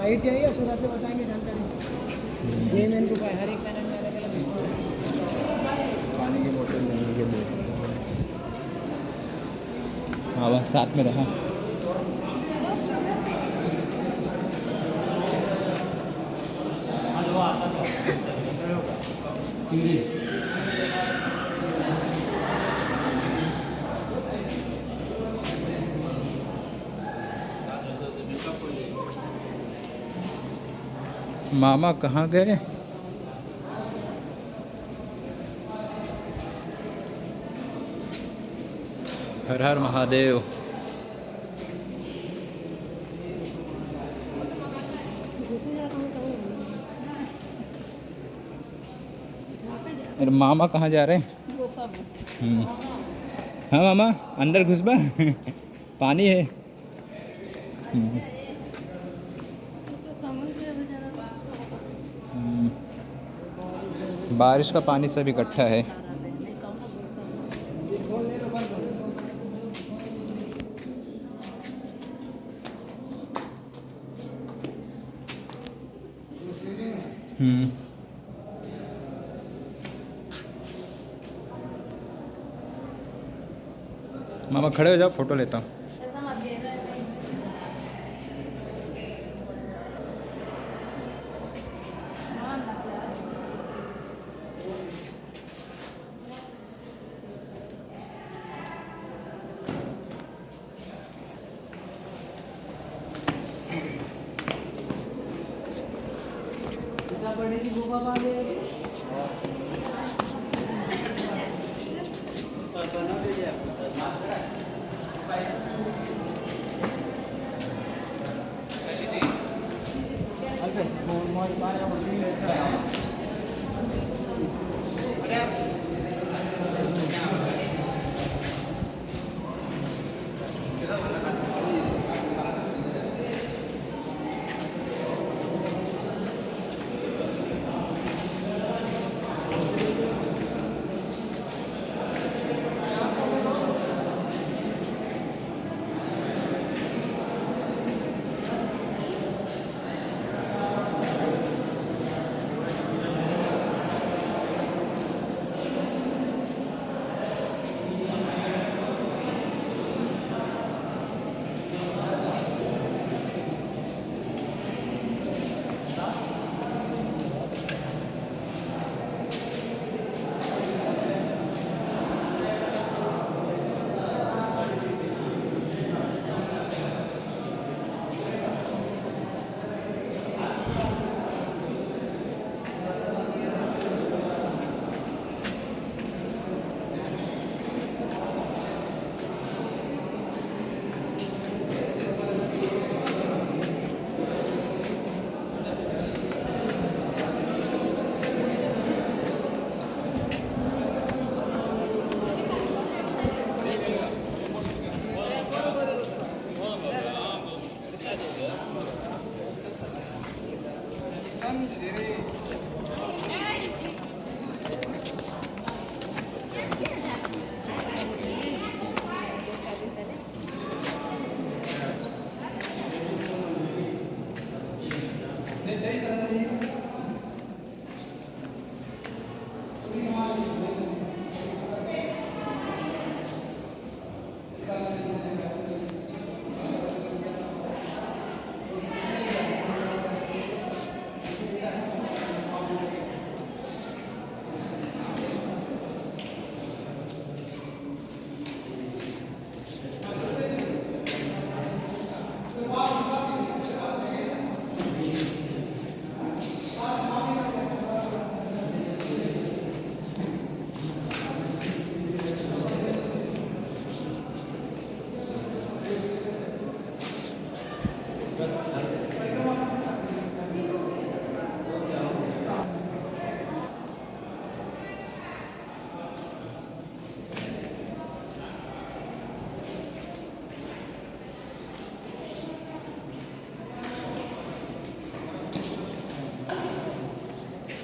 Height चाहिए शुरू से बताएंगे जानकारी। ये मेन को हर एक पैनल में अलग अलग पानी की बोतल नहीं के दो। हाँ बस साथ में रहा। मामा कहाँ गए? हर हर महादेव। अरे मामा कहाँ जा रहे हैं? हाँ मामा अंदर घुसबा पानी है। बारिश का पानी सब इकट्ठा है। मामा खड़े हो जाओ, फोटो लेता हूँ।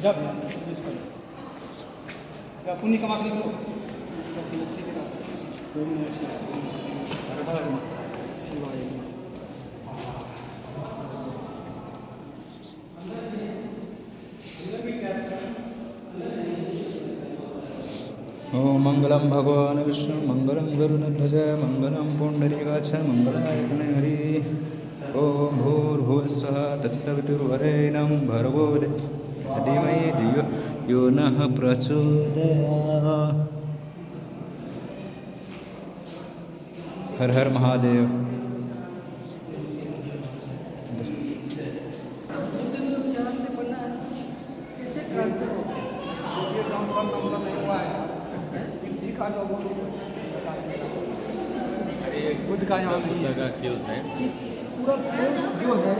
जब पुण्य कमा के निकलो शिवाय मंगलम भगवान विष्णु मंगलम गरुड़ध्वज मंगलम पुंडरीकाक्ष मंगलाय हरि ओम भूर्भुवस्सुः तत्सवितुर्वरेण्यं भर्गो धीमहि धियो यो नः प्रचोदयात्। हर हर महादेव। बुद्ध का यहाँ नहीं है। लगा क्यों साइड पूरा कोर्स जो है